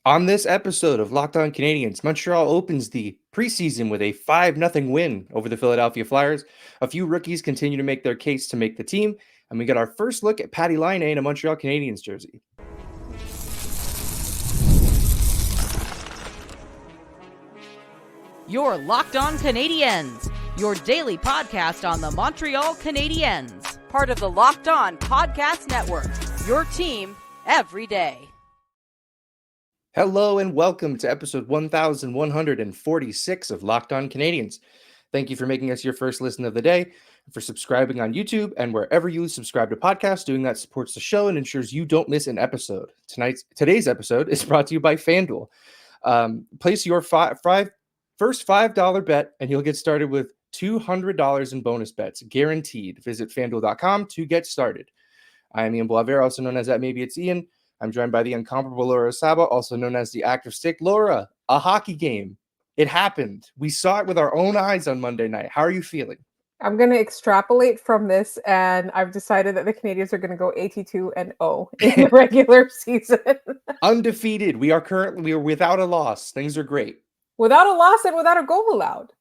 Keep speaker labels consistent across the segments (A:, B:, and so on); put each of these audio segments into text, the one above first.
A: On this episode of Locked On Canadiens, Montreal opens the preseason with a 5-0 win over the Philadelphia Flyers. A few rookies continue to make their case to make the team, and we got our first look at Patty Laine in a Montreal Canadiens jersey.
B: You're Locked On Canadiens, your daily podcast on the Montreal Canadiens, part of the Locked On Podcast Network, your team every day.
A: Hello and welcome to episode 1146 of Locked On Canadiens. Thank you for making us your first listen of the day, for subscribing on YouTube and wherever you subscribe to podcasts. Doing that supports the show and ensures you don't miss an episode. Today's episode is brought to you by FanDuel. Place your first $5 bet and you'll get started with $200 in bonus bets, guaranteed. Visit FanDuel.com to get started. I am Ian Blaver, also known as That Maybe It's Ian. I'm joined by the incomparable Laura Saba, also known as the Active Stick. Laura, a hockey game. It happened. We saw it with our own eyes on Monday night. How are you feeling?
C: I'm going to extrapolate from this, and I've decided that the Canadiens are going to go 82-0 in the regular season.
A: Undefeated. We are without a loss. Things are great.
C: Without a loss and without a goal allowed.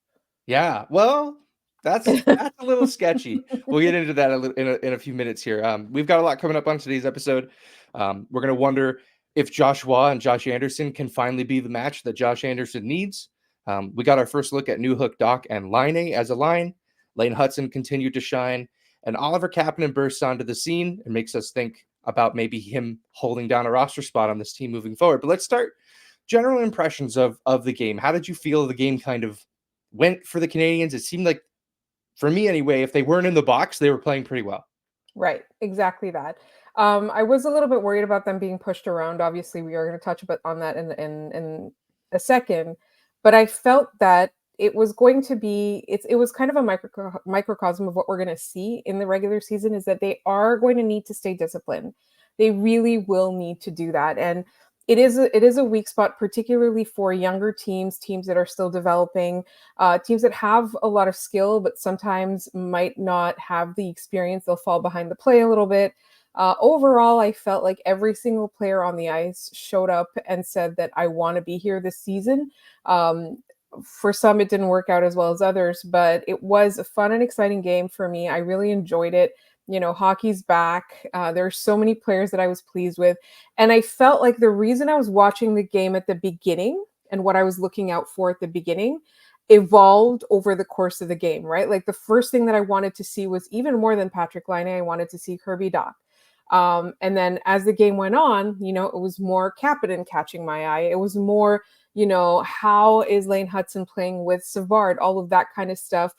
A: Yeah, well, that's a little sketchy. We'll get into that in a few minutes here. We've got a lot coming up on today's episode. We're going to wonder if Joshua and Josh Anderson can finally be the match that Josh Anderson needs. We got our first look at Newhook, Dach, and Laine as a line. Lane Hutson continued to shine, and Oliver Kapanen bursts onto the scene and makes us think about maybe him holding down a roster spot on this team moving forward. But let's start general impressions of the game. How did you feel the game kind of went for the Canadiens? It seemed like, for me anyway, if they weren't in the box, they were playing pretty well.
C: Right, exactly that. I was a little bit worried about them being pushed around. Obviously, we are going to touch a bit on that in a second. But I felt that it was going to be, it was kind of a microcosm of what we're going to see in the regular season, is that they are going to need to stay disciplined. They really will need to do that. And it is a weak spot, particularly for younger teams that are still developing, teams that have a lot of skill, but sometimes might not have the experience. They'll fall behind the play a little bit. Overall, I felt like every single player on the ice showed up and said that I want to be here this season. For some, it didn't work out as well as others, but it was a fun and exciting game for me. I really enjoyed it. You know, hockey's back. There are so many players that I was pleased with. And I felt like the reason I was watching the game at the beginning and what I was looking out for at the beginning evolved over the course of the game, right? Like the first thing that I wanted to see was, even more than Patrick Laine, I wanted to see Kirby Dach. And then as the game went on, you know, it was more Kapanen catching my eye. It was more, you know, how is Lane Hutson playing with Savard, all of that kind of stuff.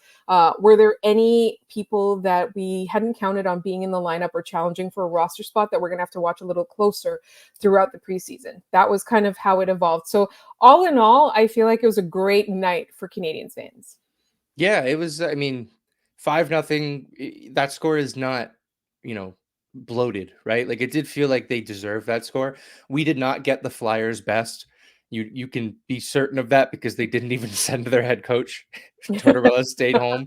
C: Were there any people that we hadn't counted on being in the lineup or challenging for a roster spot that we're going to have to watch a little closer throughout the preseason? That was kind of how it evolved. So all in all, I feel like it was a great night for Canadiens fans.
A: Yeah, it was. I mean, 5-0. That score is not, you know, bloated, right? Like, it did feel like they deserved that score. We did not get the Flyers' best. You can be certain of that because they didn't even send their head coach. Tortorella stayed home.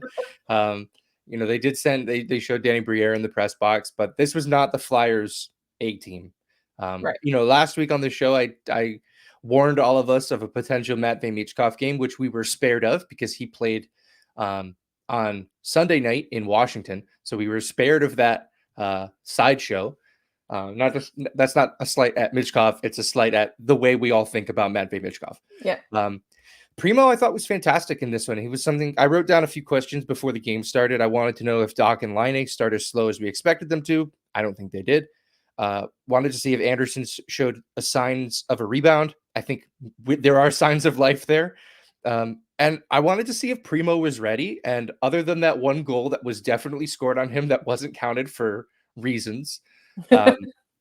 A: You know, they showed Danny Briere in the press box, but this was not the Flyers' A team.
C: Right.
A: You know, last week on the show, I warned all of us of a potential Matvei Michkov game, which we were spared of because he played on Sunday night in Washington. So we were spared of that sideshow. That's not a slight at Michkov. It's a slight at the way we all think about Matvei Michkov.
C: Yeah.
A: Primo, I thought, was fantastic in this one. He was something. I wrote down a few questions before the game started. I wanted to know if Dach and Laine started as slow as we expected them to. I don't think they did. Wanted to see if Anderson showed signs of a rebound. I think there are signs of life there. And I wanted to see if Primo was ready. And other than that one goal that was definitely scored on him that wasn't counted for reasons,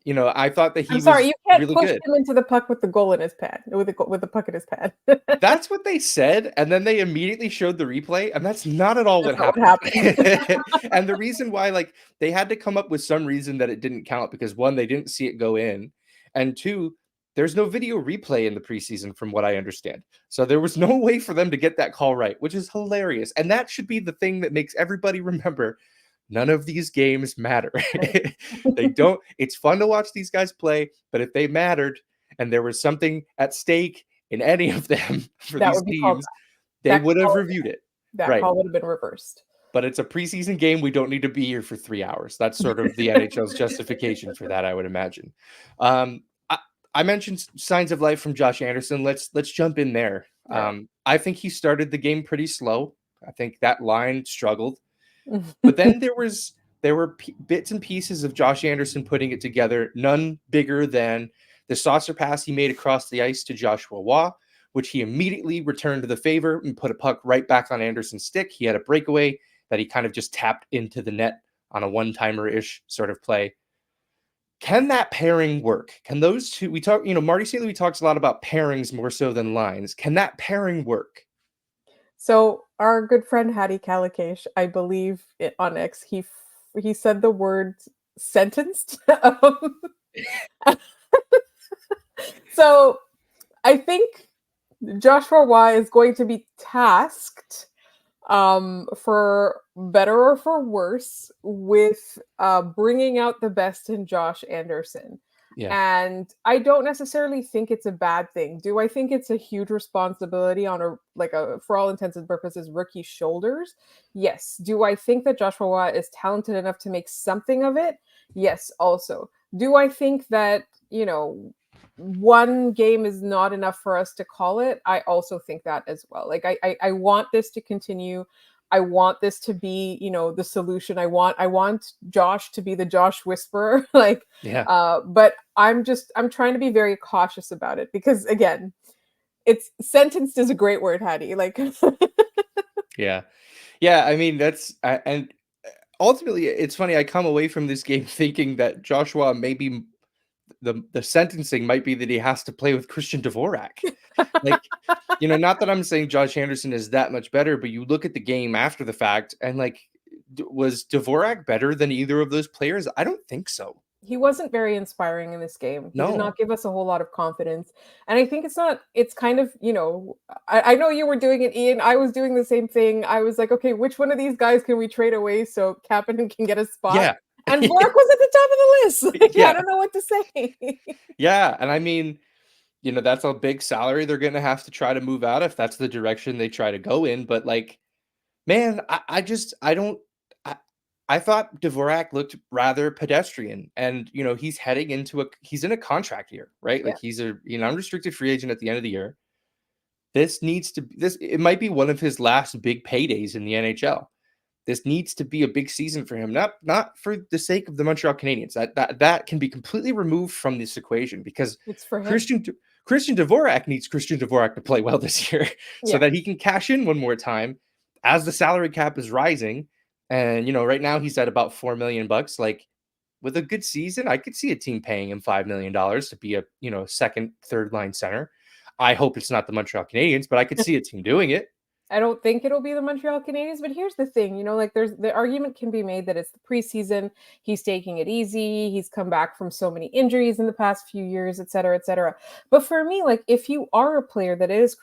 A: you know, I thought that he was
C: you can't
A: really
C: push
A: good.
C: him into the puck with the goal in his pad, with the puck in his pad.
A: That's what they said, and then they immediately showed the replay, and that's not at all what happened. And the reason why, like, they had to come up with some reason that it didn't count, because one, they didn't see it go in, and two, there's no video replay in the preseason from what I understand. So there was no way for them to get that call right, which is hilarious. And that should be the thing that makes everybody remember none of these games matter. They don't. It's fun to watch these guys play, but if they mattered, and there was something at stake in any of them for
C: That
A: these
C: would be called
A: teams, they
C: that
A: would have
C: call
A: reviewed it.
C: that
A: Right.
C: call would have been reversed.
A: But it's a preseason game. We don't need to be here for 3 hours. That's sort of the NHL's justification for that, I would imagine. I mentioned signs of life from Josh Anderson. Let's jump in there.
C: Right.
A: I think he started the game pretty slow. I think that line struggled. But then there were bits and pieces of Josh Anderson putting it together, none bigger than the saucer pass he made across the ice to Joshua Waugh, which he immediately returned to the favor and put a puck right back on Anderson's stick. He had a breakaway that he kind of just tapped into the net on a one-timer-ish sort of play. Can that pairing work? Can those two, we talk, Marty St. Louis talks a lot about pairings more so than lines. Can that pairing work?
C: So our good friend Hattie Kalakash, I believe on X, he said the word sentenced. So I think Joshua Waugh is going to be tasked, for better or for worse, with bringing out the best in Josh Anderson.
A: Yeah.
C: And I don't necessarily think it's a bad thing. Do I think it's a huge responsibility on a for all intents and purposes rookie's shoulders? Yes. Do I think that Joshua Waugh is talented enough to make something of it? Yes, also. Do I think that, one game is not enough for us to call it? I also think that as well. Like I want this to continue. I want this to be, the solution. I want Josh to be the Josh whisperer. But I'm trying to be very cautious about it because again, it's sentenced is a great word, Hattie.
A: Yeah. I mean, and ultimately it's funny. I come away from this game thinking that Joshua maybe the sentencing might be that he has to play with Christian Dvorak. Not that I'm saying Josh Anderson is that much better, but you look at the game after the fact and was Dvorak better than either of those players? I don't think so.
C: He wasn't very inspiring in this game. He did not give us a whole lot of confidence. And I think it's kind of, I know you were doing it, Ian. I was doing the same thing. I was like, okay, which one of these guys can we trade away so Kapanen can get a spot?
A: Yeah.
C: And Dvorak was at the top of the list. I don't know what to say.
A: Yeah. And I mean, that's a big salary they're going to have to try to move out if that's the direction they try to go in. But man, I thought Dvorak looked rather pedestrian, and he's he's in a contract year, right?
C: Yeah.
A: He's an unrestricted free agent at the end of the year. It might be one of his last big paydays in the NHL. This needs to be a big season for him, not for the sake of the Montreal Canadiens. That can be completely removed from this equation because
C: it's for him.
A: Christian Dvorak needs Christian Dvorak to play well this year so that he can cash in one more time as the salary cap is rising. And, right now he's at about $4 million. With a good season, I could see a team paying him $5 million to be a, second, third line center. I hope it's not the Montreal Canadiens, but I could see a team doing it.
C: I don't think it'll be the Montreal Canadiens, but here's the thing, there's the argument can be made that it's the preseason. He's taking it easy. He's come back from so many injuries in the past few years, et cetera, et cetera. But for me, if you are a player that is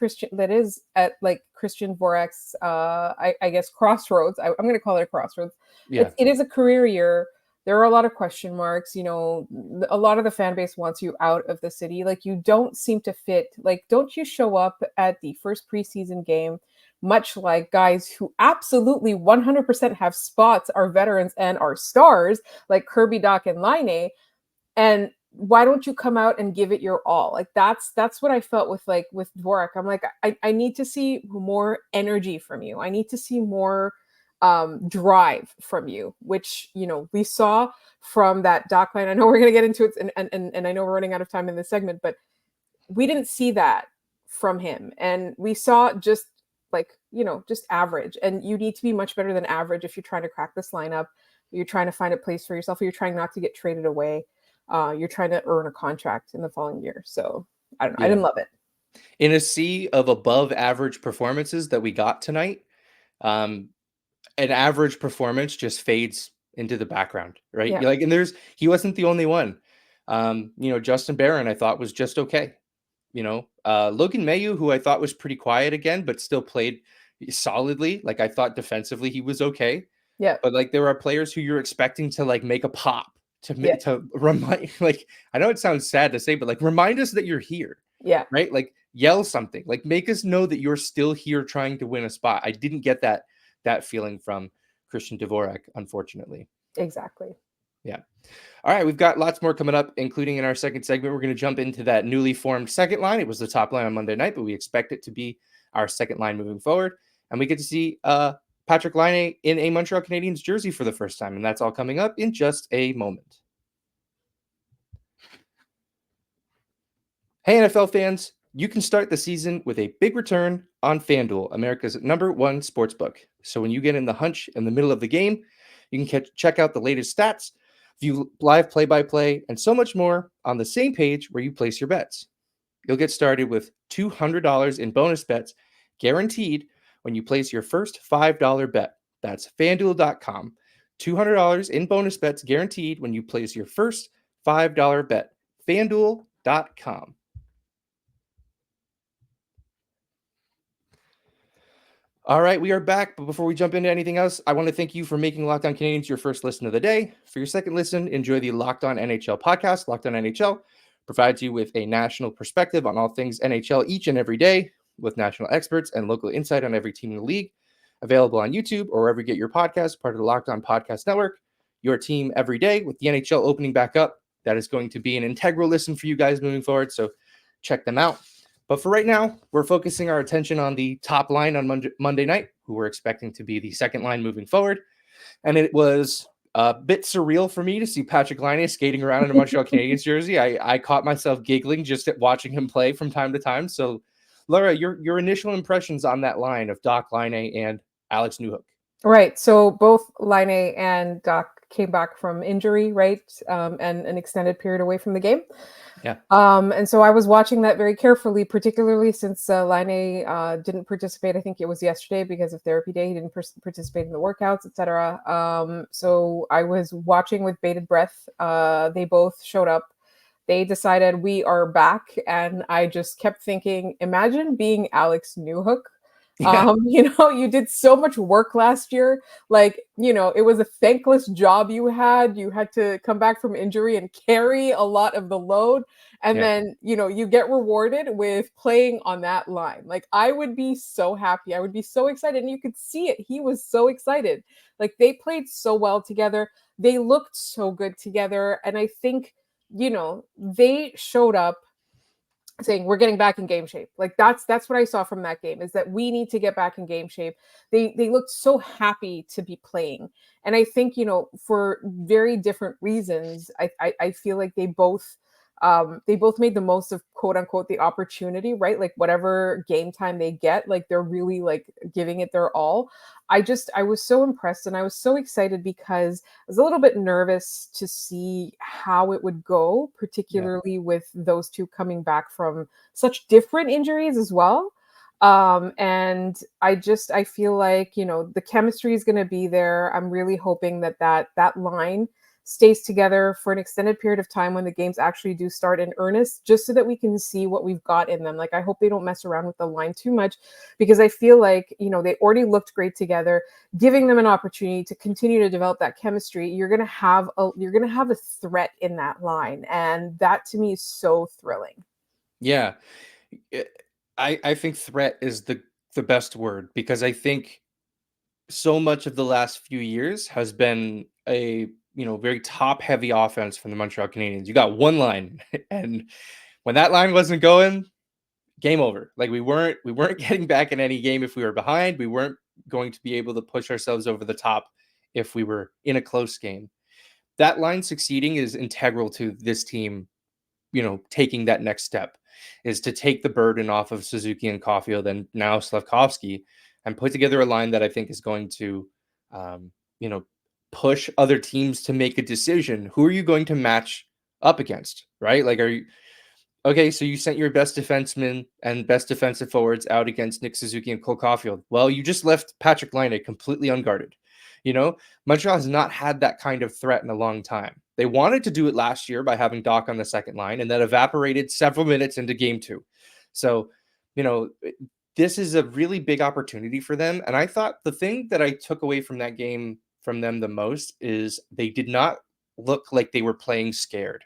C: at Christian Dvorak's, I guess crossroads, I'm going to call it a crossroads.
A: Yeah.
C: It is a career year. There are a lot of question marks. A lot of the fan base wants you out of the city. You don't seem to fit. Don't you show up at the first preseason game? Much like guys who absolutely 100% have spots, are veterans and are stars, like Kirby Dach and Laine. And why don't you come out and give it your all? That's what I felt with Dvorak. I'm I need to see more energy from you. I need to see more drive from you, which, we saw from that Dach line. I know we're going to get into it and I know we're running out of time in this segment, but we didn't see that from him. And we saw just average, and you need to be much better than average if you're trying to crack this lineup. You're trying to find a place for yourself. You're trying not to get traded away. You're trying to earn a contract in the following year. So I don't know. Yeah. I didn't love it.
A: In a sea of above average performances that we got tonight, an average performance just fades into the background, right?
C: Yeah.
A: And he wasn't the only one. Justin Barron, I thought was just okay. Logan Mailloux, who I thought was pretty quiet again, but still played solidly. I thought defensively he was okay.
C: Yeah.
A: But there are players who you're expecting to make a pop to remind, like, I know it sounds sad to say, but like, remind us that you're here.
C: Yeah.
A: Right? Like, yell something, like, make us know that you're still here trying to win a spot. I didn't get that feeling from Christian Dvorak, unfortunately.
C: Exactly.
A: Yeah. All right, we've got lots more coming up, including in our second segment. We're going to jump into that newly formed second line. It was the top line on Monday night, but we expect it to be our second line moving forward. And we get to see Patrik Laine in a Montreal Canadiens jersey for the first time. And that's all coming up in just a moment. Hey, NFL fans, you can start the season with a big return on FanDuel, America's #1 sportsbook. So when you get in the hunch in the middle of the game, you can check out the latest stats, view live play-by-play, and so much more on the same page where you place your bets. You'll get started with $200 in bonus bets guaranteed when you place your first $5 bet. That's FanDuel.com. $200 in bonus bets guaranteed when you place your first $5 bet. FanDuel.com. All right, we are back. But before we jump into anything else, I want to thank you for making Locked On Canadiens your first listen of the day. For your second listen, enjoy the Locked On NHL podcast. Locked On NHL provides you with a national perspective on all things NHL each and every day, with national experts and local insight on every team in the league. Available on YouTube or wherever you get your podcast, part of the Locked On Podcast Network. Your team every day. With the NHL opening back up, that is going to be an integral listen for you guys moving forward. So check them out. But for right now, we're focusing our attention on the top line on Monday night, who we're expecting to be the second line moving forward. And it was a bit surreal for me to see Patrik Laine skating around in a Montreal Canadiens jersey. I caught myself giggling just at watching him play from time to time. So, Laura, your initial impressions on that line of Dach, Laine, and Alex Newhook.
C: Right. So both Laine and Dach came back from injury, right? And an extended period away from the game.
A: Yeah.
C: And so I was watching that very carefully, particularly since Laine didn't participate. I think it was yesterday because of therapy day. He didn't participate in the workouts, etc. So I was watching with bated breath. They both showed up. They decided we are back. And I just kept thinking, imagine being Alex Newhook.
A: Yeah.
C: You did so much work last year. Like, it was a thankless job you had. You had to come back from injury and carry a lot of the load. And then, you get rewarded with playing on that line. Like, I would be so happy. I would be so excited. And you could see it. He was so excited. Like, they played so well together. They looked so good together. And I think, they showed up saying we're getting back in game shape. Like that's what I saw from that game, is that we need to get back in game shape. They looked so happy to be playing. And I think, for very different reasons, I feel like they both made the most of, quote unquote, the opportunity, right? Like whatever game time they get, like they're really like giving it their all. I was so impressed and I was so excited because I was a little bit nervous to see how it would go, particularly with those two coming back from such different injuries as well. And I feel like, the chemistry is going to be there. I'm really hoping that line stays together for an extended period of time when the games actually do start in earnest, just so that we can see what we've got in them. Like, I hope they don't mess around with the line too much, because I feel like, they already looked great together. Giving them an opportunity to continue to develop that chemistry, you're going to have a threat in that line. And that to me is so thrilling.
A: Yeah. I think threat is the best word, because I think so much of the last few years has been a very top heavy offense from the Montreal Canadiens. You got one line, and when that line wasn't going, game over. Like we weren't getting back in any game if we were behind. We weren't going to be able to push ourselves over the top if we were in a close game. That line succeeding is integral to this team, taking that next step, is to take the burden off of Suzuki and Caulfield and now Slafkovsky and put together a line that I think is going to, push other teams to make a decision. Who are you going to match up against, right? Like, okay, so you sent your best defensemen and best defensive forwards out against Nick Suzuki and Cole Caulfield. Well, you just left Patrik Laine completely unguarded. Montreal has not had that kind of threat in a long time. They wanted to do it last year by having Dach on the second line, and that evaporated several minutes into game 2. So, this is a really big opportunity for them. And I thought the thing that I took away from that game from them the most is they did not look like they were playing scared.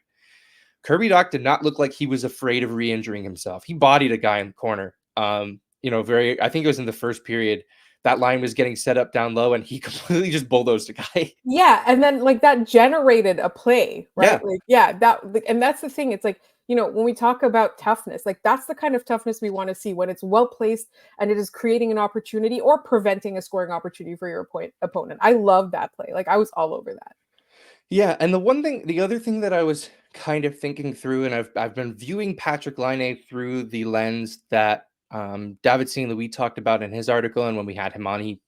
A: Kirby Dach did not look like he was afraid of re-injuring himself. He bodied a guy in the corner. I think it was in the first period. That line was getting set up down low, and he completely just bulldozed a guy.
C: Yeah, and then like that generated a play, right? And that's the thing. It's like, when we talk about toughness, like that's the kind of toughness we want to see when it's well placed and it is creating an opportunity or preventing a scoring opportunity for your opponent. I love that play. Like I was all over that.
A: Yeah, and the other thing that I was kind of thinking through, and I've been viewing Patrick Laine through the lens that David St. Louis talked about in his article, and when we had him on, he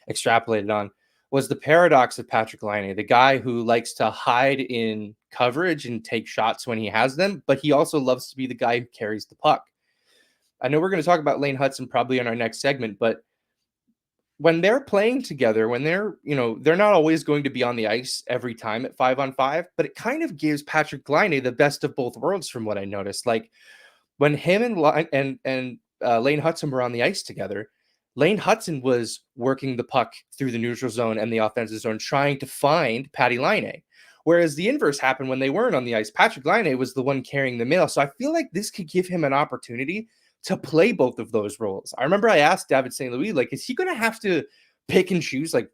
A: extrapolated on, was the paradox of Patrick Laine, the guy who likes to hide in coverage and take shots when he has them, but he also loves to be the guy who carries the puck. I know we're going to talk about Lane Hutson probably in our next segment, but when they're playing together, when they're not always going to be on the ice every time at 5-on-5, but it kind of gives Patrick Laine the best of both worlds from what I noticed. Like when him and Lane Hutson were on the ice together, Lane Hutson was working the puck through the neutral zone and the offensive zone, trying to find Patty Laine. Whereas the inverse happened when they weren't on the ice. Patrick Laine was the one carrying the mail. So I feel like this could give him an opportunity to play both of those roles. I remember I asked David St. Louis, like, is he going to have to pick and choose, like,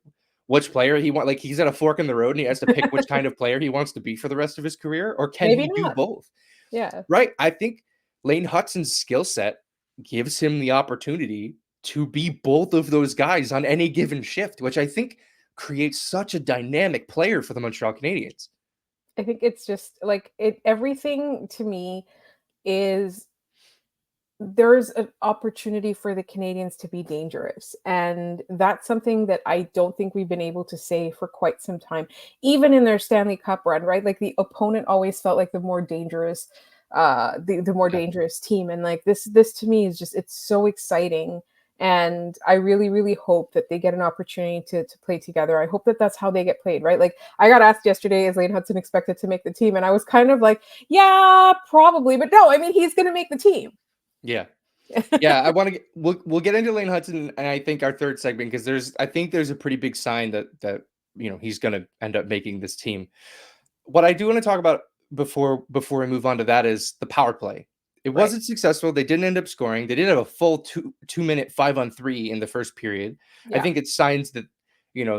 A: which player he wants? Like, he's at a fork in the road and he has to pick which kind of player he wants to be for the rest of his career? Or can
C: Maybe
A: he
C: not.
A: do both?
C: Yeah.
A: Right. I think Lane Hutson's skill set gives him the opportunity to be both of those guys on any given shift, which I think creates such a dynamic player for the Montreal Canadiens.
C: I think it's just like everything to me is there's an opportunity for the Canadiens to be dangerous. And that's something that I don't think we've been able to say for quite some time, even in their Stanley Cup run, right? Like the opponent always felt like the more dangerous, the more dangerous team. And like this to me is just, it's so exciting. And I really, really hope that they get an opportunity to play together. I hope that that's how they get played, right? Like I got asked yesterday, is Lane Hutson expected to make the team? And I was kind of like, yeah, probably. But no, I mean, he's going to make the team.
A: Yeah. I want to we'll get into Lane Hutson, and I think our third segment, because I think there's a pretty big sign that he's going to end up making this team. What I do want to talk about before we move on to that is the power play. It wasn't successful. They didn't end up scoring. They did have a full 2-minute 5-on-3 in the first period. Yeah. I think it's signs that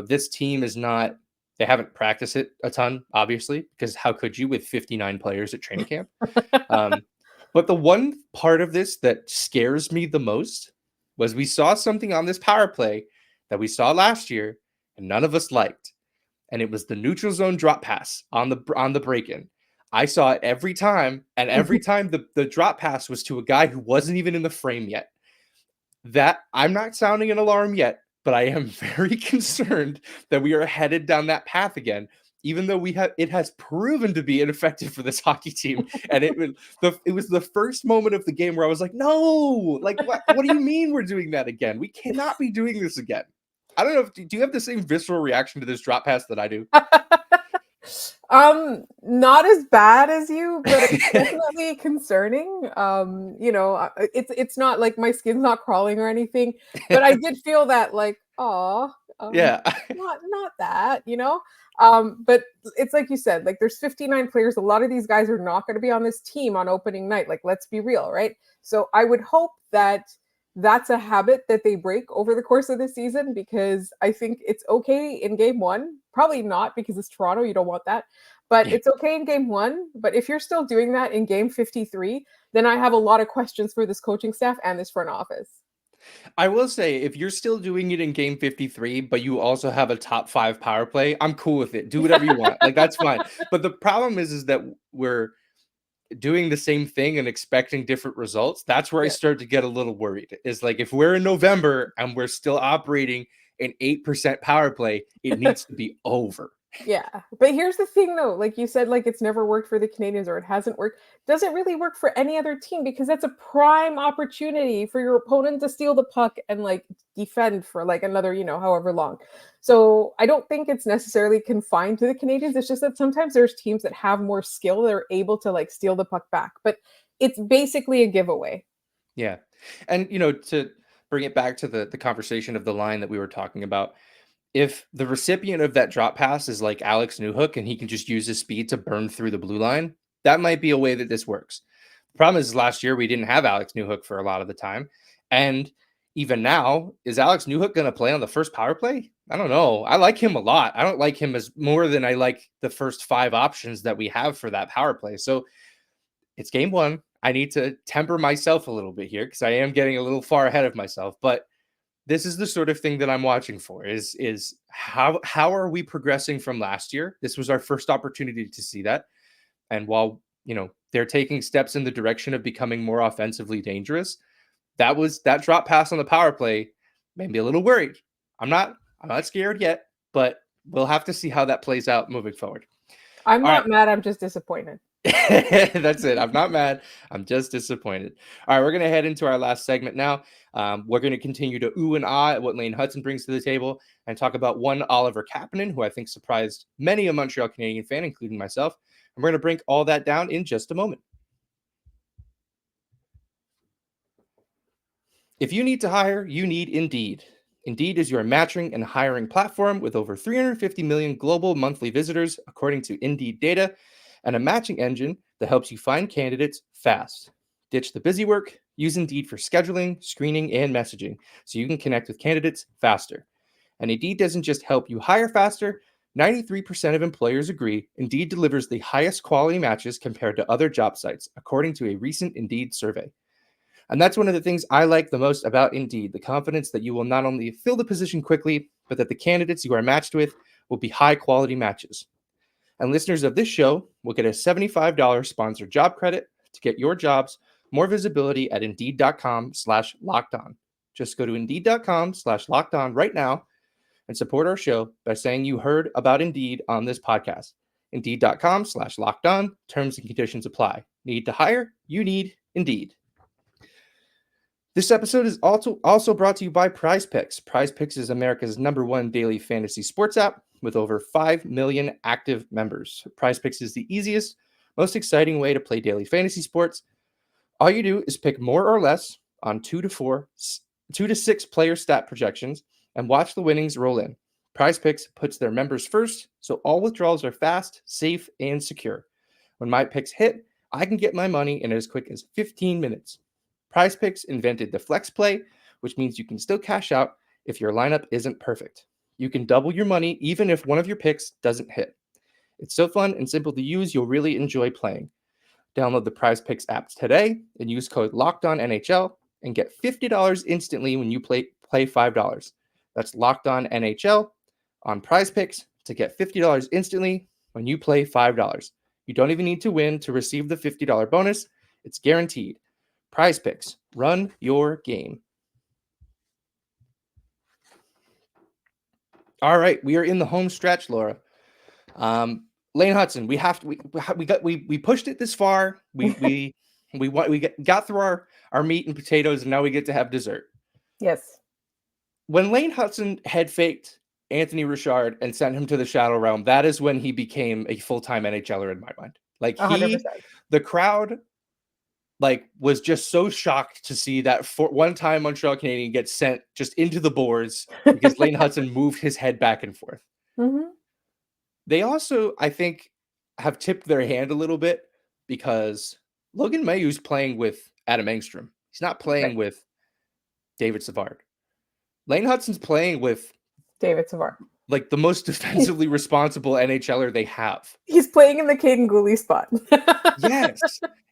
A: this team is not. They haven't practiced it a ton, obviously, because how could you with 59 players at training camp? But the one part of this that scares me the most was we saw something on this power play that we saw last year and none of us liked. And it was the neutral zone drop pass on the break-in. I saw it every time, and every time the drop pass was to a guy who wasn't even in the frame yet. That I'm not sounding an alarm yet, but I am very concerned that we are headed down that path again. Even though it has proven to be ineffective for this hockey team. And it was the first moment of the game where I was like, no, like, what do you mean we're doing that again? We cannot be doing this again. I don't know. Do you have the same visceral reaction to this drop pass that I do?
C: Not as bad as you, but it's definitely concerning. It's not like my skin's not crawling or anything, but I did feel that like,
A: yeah,
C: not that, but it's like you said, like there's 59 players. A lot of these guys are not going to be on this team on opening night. Like, let's be real, right? So I would hope that that's a habit that they break over the course of the season, because I think it's okay in game one. Probably not, because it's Toronto. You don't want that. But it's okay in game one. But if you're still doing that in game 53, then I have a lot of questions for this coaching staff and this front office.
A: I will say, if you're still doing it in game 53, but you also have a top 5 power play, I'm cool with it. Do whatever you want. Like, that's fine. But the problem is that we're doing the same thing and expecting different results. That's where I start to get a little worried. Is like, if we're in November and we're still operating an 8% power play, it needs to be over.
C: Yeah. But here's the thing though, like you said, like it's never worked for the Canadiens, or it hasn't worked. Does it really work for any other team? Because that's a prime opportunity for your opponent to steal the puck and like defend for like another, however long. So I don't think it's necessarily confined to the Canadiens. It's just that sometimes there's teams that have more skill that are able to like steal the puck back, but it's basically a giveaway.
A: Yeah. And, to bring it back to the conversation of the line that we were talking about, if the recipient of that drop pass is like Alex Newhook and he can just use his speed to burn through the blue line, that might be a way that this works. The problem is last year we didn't have Alex Newhook for a lot of the time. And even now, is Alex Newhook going to play on the first power play? I don't know. I like him a lot. I don't like him as more than I like the first 5 options that we have for that power play. So it's game 1. I need to temper myself a little bit here because I am getting a little far ahead of myself. But this is the sort of thing that I'm watching for is how are we progressing from last year? This was our first opportunity to see that. And while, they're taking steps in the direction of becoming more offensively dangerous, that drop pass on the power play made me a little worried. I'm not scared yet, but we'll have to see how that plays out moving forward.
C: I'm not mad. I'm just disappointed.
A: That's it. I'm not mad. I'm just disappointed. All right, we're going to head into our last segment now. We're going to continue to ooh and ah at what Lane Hutson brings to the table and talk about one Oliver Kapanen, who I think surprised many a Montreal Canadian fan, including myself. And we're going to break all that down in just a moment. If you need to hire, you need Indeed. Indeed is your matching and hiring platform with over 350 million global monthly visitors, according to Indeed data, and a matching engine that helps you find candidates fast. Ditch the busy work. Use Indeed for scheduling, screening, and messaging so you can connect with candidates faster. And Indeed doesn't just help you hire faster. 93% of employers agree Indeed delivers the highest quality matches compared to other job sites, according to a recent Indeed survey. And that's one of the things I like the most about Indeed, the confidence that you will not only fill the position quickly, but that the candidates you are matched with will be high quality matches. And listeners of this show will get a $75 sponsored job credit to get your jobs more visibility at Indeed.com/lockedon. Just go to Indeed.com/lockedon right now and support our show by saying you heard about Indeed on this podcast. Indeed.com/lockedon. Terms and conditions apply. Need to hire? You need Indeed. This episode is also brought to you by PrizePicks. PrizePicks is America's #1 daily fantasy sports app with over 5 million active members. PrizePicks is the easiest, most exciting way to play daily fantasy sports. All you do is pick more or less on 2 to 6 player stat projections and watch the winnings roll in. PrizePicks puts their members first, so all withdrawals are fast, safe, and secure. When my picks hit, I can get my money in as quick as 15 minutes. PrizePicks invented the flex play, which means you can still cash out if your lineup isn't perfect. You can double your money even if one of your picks doesn't hit. It's so fun and simple to use, you'll really enjoy playing. Download the PrizePicks app today and use code LOCKEDONNHL and get $50 instantly when you play $5. That's LOCKEDONNHL on PrizePicks to get $50 instantly when you play $5. You don't even need to win to receive the $50 bonus. It's guaranteed. PrizePicks, run your game. All right, we are in the home stretch, Laura. Lane Hutson, we pushed it this far. We got through our meat and potatoes, and now we get to have dessert.
C: Yes.
A: When Lane Hutson head faked Anthony Richard and sent him to the Shadow Realm, that is when he became a full-time NHLer in my mind. Like
C: 100%.
A: The crowd was just so shocked to see that one-time Montreal Canadian get sent just into the boards because Lane Hutson moved his head back and forth.
C: Mm-hmm.
A: They also, I think, have tipped their hand a little bit because Logan Mayhew's playing with Adam Engstrom. He's not playing with David Savard. Lane Hutson's playing with
C: David Savard.
A: The most defensively responsible NHLer they have.
C: He's playing in the Caden Gooley spot.
A: Yes.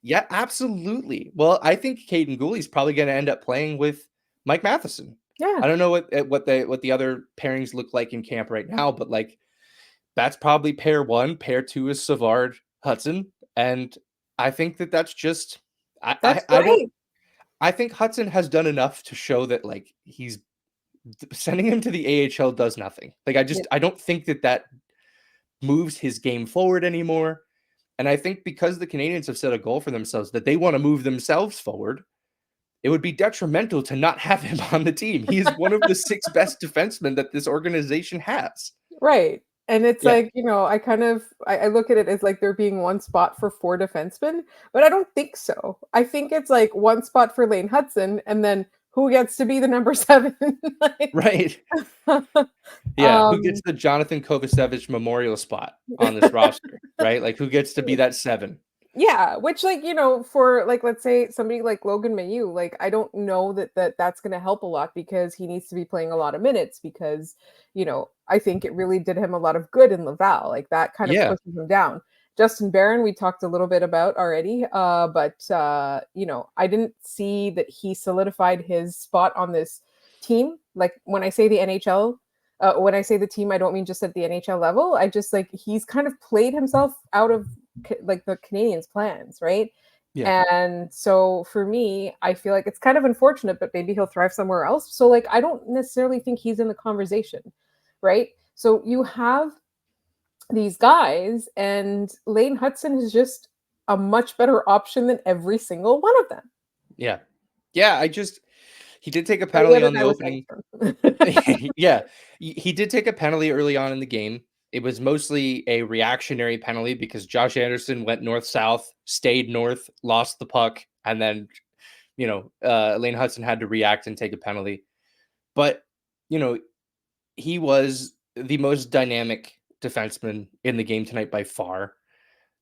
A: Yeah, absolutely. Well, I think Caden Gooley's probably going to end up playing with Mike Matheson.
C: Yeah.
A: I don't know what the other pairings look like in camp right now, but that's probably pair 1. Pair 2 is Savard Hutson, and I think that's just I think Hutson has done enough to show that he's sending him to the AHL does nothing. I don't think that moves his game forward anymore. And I think because the Canadiens have set a goal for themselves that they want to move themselves forward, it would be detrimental to not have him on the team. He is one of the 6 best defensemen that this organization has.
C: Right. And it's I look at it as there being one spot for 4 defensemen, but I don't think so. I think it's 1 spot for Lane Hutson, and then who gets to be the number 7? Like,
A: Right. Yeah, who gets
C: um,
A: the Jonathan Kovacevic memorial spot on this roster, right? Like, who gets to be that 7?
C: yeah, which, like, for, like, let's say somebody like Logan Mailloux, like, I don't know that's gonna help a lot because he needs to be playing a lot of minutes because, I think it really did him a lot of good in Laval, like, that kind of
A: Yeah,
C: pushes him down. Justin Barron, we talked a little bit about already, but, I didn't see that he solidified his spot on this team. Like, when I say the NHL, when I say the team, I don't mean just at the NHL level. I just, like, he's kind of played himself out of like the Canadians' plans, right?
A: yeah,
C: And so for me, I feel like it's kind of unfortunate, but maybe he'll thrive somewhere else. So, like, I don't necessarily think he's in the conversation, right? So you have these guys, and Lane Hutson is just a much better option than every single one of them.
A: yeah. Yeah, he did take a
C: And the
A: penalty
C: other
A: on
C: guy
A: the
C: was
A: opening.
C: Engstrom.
A: Yeah, he did take a penalty early on in the game. It was mostly a reactionary penalty because Josh Anderson went north-south, stayed north, lost the puck, and then, Lane Hutson had to react and take a penalty. But, you know, he was the most dynamic defenseman in the game tonight by far.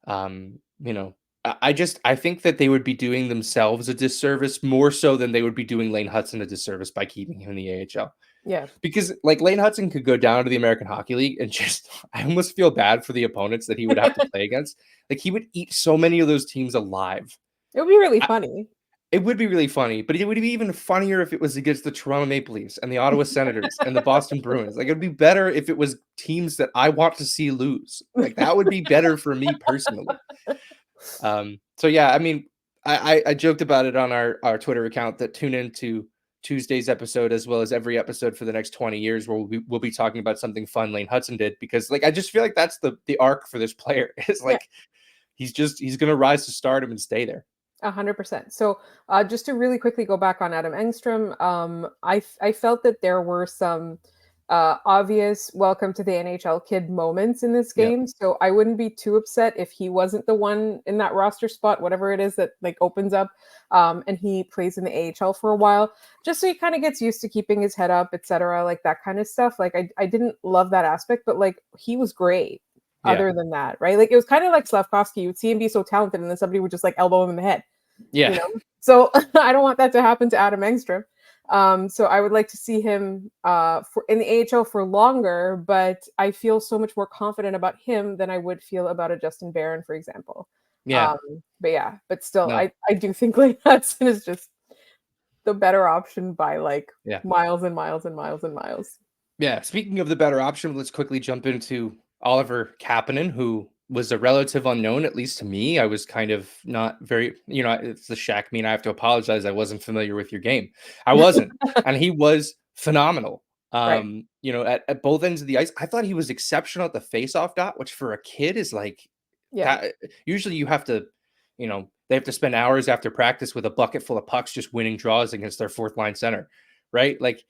A: Um, you know, I think that they would be doing themselves a disservice more so than they would be doing Lane Hutson a disservice by keeping him in the AHL.
C: Yeah.
A: Because like Lane Hutson could go down to the American Hockey League and just I almost feel bad for the opponents that he would have to play against. Like he would eat so many of those teams alive.
C: It would be really
A: I,
C: funny.
A: it would be really funny, but it would be even funnier if it was against the Toronto Maple Leafs and the Ottawa Senators and the Boston Bruins. Like, it'd be better if it was teams that I want to see lose. Like, that would be better for me personally. So yeah, I mean, I joked about it on our Twitter account that tune into Tuesday's episode as well as every episode for the next 20 years where we'll be talking about something fun Lane Hutson did because like I just feel like that's the arc for this player. It's
C: Yeah.
A: like he's gonna rise to stardom and stay there.
C: 100%. So, just to really quickly go back on Adam Engstrom, I felt that there were some obvious welcome to the NHL kid moments in this
A: Yeah.
C: game. So I wouldn't be too upset if he wasn't the one in that roster spot, whatever it is that like opens up, and he plays in the AHL for a while, just so he kind of gets used to keeping his head up, etc., like that kind of stuff. Like I didn't love that aspect, but like he was great.
A: Yeah.
C: Other than that, right? Like it was kind of like Slavkovsky. You would see him be so talented, and then somebody would just like elbow him in the head.
A: Yeah.
C: So I don't want that to happen to Adam Engstrom. So I would like to see him for in the AHL for longer, but I feel so much more confident about him than I would feel about a Justin Barron, for example.
A: Yeah.
C: But still,
A: No.
C: I do think Lane Hutson is just the better option by like
A: Yeah.
C: miles and miles and miles and miles.
A: Yeah. Speaking of the better option, let's quickly jump into Oliver Kapanen, who was a relative unknown, at least to me. I was kind of not very, it's the Shaq meme. I have to apologize. I wasn't familiar with your game. I wasn't. And he was phenomenal.
C: Right.
A: At both ends of the ice. I thought he was exceptional at the faceoff dot, which for a kid is like
C: Yeah.
A: that. Usually you have to, they have to spend hours after practice with a bucket full of pucks just winning draws against their fourth line center, right? Like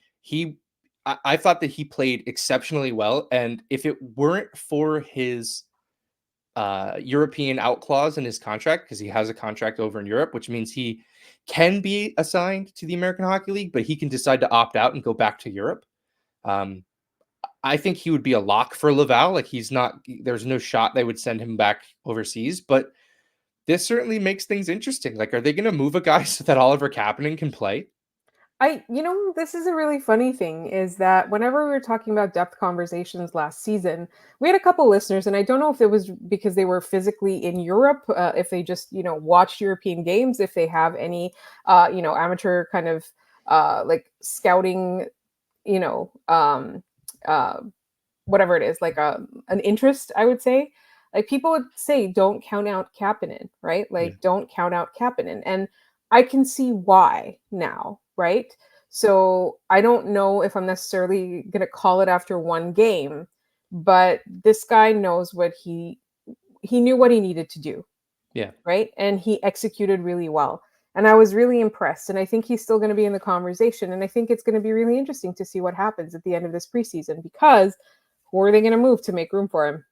A: I thought that he played exceptionally well. And if it weren't for his European out clause in his contract, because he has a contract over in Europe, which means he can be assigned to the American Hockey League, but he can decide to opt out and go back to Europe. I think he would be a lock for Laval. Like there's no shot they would send him back overseas, but this certainly makes things interesting. Like, are they going to move a guy so that Oliver Kapanen can play?
C: This is a really funny thing is that whenever we were talking about depth conversations last season, we had a couple listeners, and I don't know if it was because they were physically in Europe, if they just, watched European games, if they have any, amateur kind of like scouting, you know, um, uh, whatever it is, like an interest, I would say. Like people would say, don't count out Kapanen, right?
A: Yeah.
C: Like don't count out Kapanen. And I can see why now, right? So I don't know if I'm necessarily going to call it after one game, but this guy knows what he knew what he needed to do,
A: Yeah.
C: right? And he executed really well. And I was really impressed. And I think he's still going to be in the conversation. And I think it's going to be really interesting to see what happens at the end of this preseason because who are they going to move to make room for him?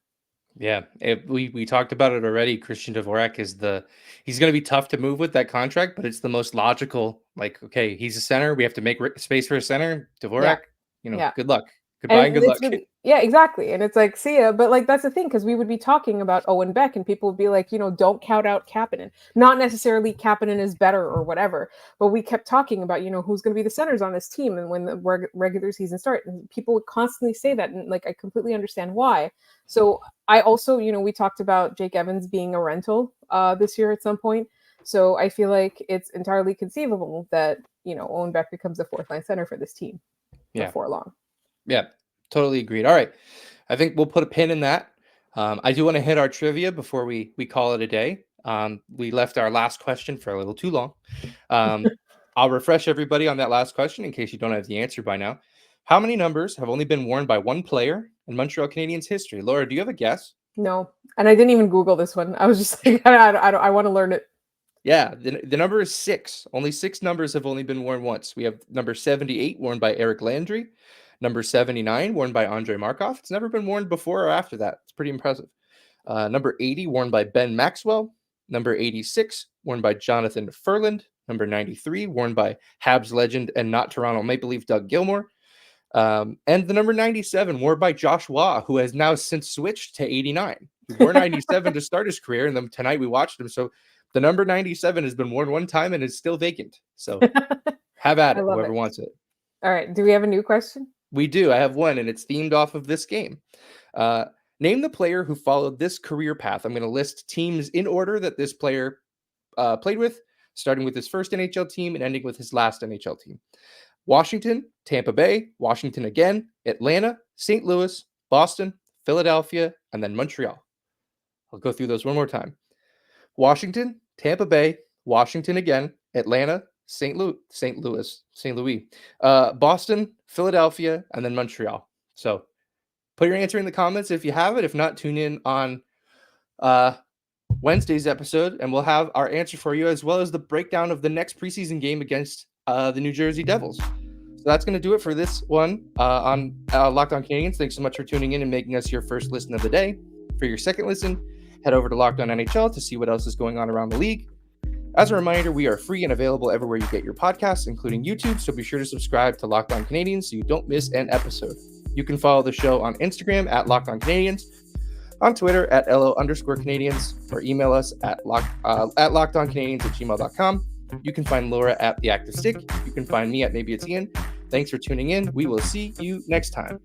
A: Yeah, we talked about it already. Christian Dvorak he's going to be tough to move with that contract, but it's the most logical Like, okay, he's a center. We have to make space for a center. Dvorak,
C: Yeah.
A: good luck. Goodbye and good luck.
C: Really, yeah, exactly. And it's like, see ya. But like, that's the thing, because we would be talking about Owen Beck and people would be like, don't count out Kapanen. Not necessarily Kapanen is better or whatever, but we kept talking about, who's going to be the centers on this team and when the regular season starts. And people would constantly say that. And like, I completely understand why. So I also, we talked about Jake Evans being a rental this year at some point. So I feel like it's entirely conceivable that, Owen Beck becomes the fourth line center for this team before long.
A: Yeah, totally agreed. All right. I think we'll put a pin in that. I do want to hit our trivia before we call it a day. We left our last question for a little too long. I'll refresh everybody on that last question in case you don't have the answer by now. How many numbers have only been worn by one player in Montreal Canadiens history? Laura, do you have a guess?
C: No, and I didn't even Google this one. I was just like, I want to learn it.
A: Yeah, the number is 6. Only 6 numbers have only been worn once. We have number 78 worn by Eric Landry, number 79 worn by Andrei Markov. It's never been worn before or after that. It's pretty impressive. Number 80 worn by Ben Maxwell, number 86 worn by Jonathan Furland, number 93 worn by Habs legend and not Toronto Maple Leaf Doug Gilmour, and the number 97 worn by Josh Waugh, who has now since switched to 89. He wore 97 to start his career, and then tonight we watched him. So the number 97 has been worn one time and is still vacant. So have at it, whoever wants it.
C: All right. Do we have a new question?
A: We do. I have one, and it's themed off of this game. Name the player who followed this career path. I'm going to list teams in order that this player played with, starting with his first NHL team and ending with his last NHL team. Washington, Tampa Bay, Washington again, Atlanta, St. Louis, Boston, Philadelphia, and then Montreal. I'll go through those one more time. Washington, Tampa Bay, Washington again, Atlanta, St. Louis, Boston, Philadelphia, and then Montreal. So put your answer in the comments if you have it. If not, tune in on Wednesday's episode, and we'll have our answer for you, as well as the breakdown of the next preseason game against the New Jersey Devils. So that's going to do it for this one on Locked On Canadiens. Thanks so much for tuning in and making us your first listen of the day. For your second listen, head over to Locked On NHL to see what else is going on around the league. As a reminder, we are free and available everywhere you get your podcasts, including YouTube, so be sure to subscribe to Locked On Canadiens so you don't miss an episode. You can follow the show on Instagram at Locked On Canadiens, on Twitter at LO_Canadiens, or email us at lockedoncanadiens@gmail.com. You can find Laura at The Active Stick. You can find me at Maybe It's Ian. Thanks for tuning in. We will see you next time.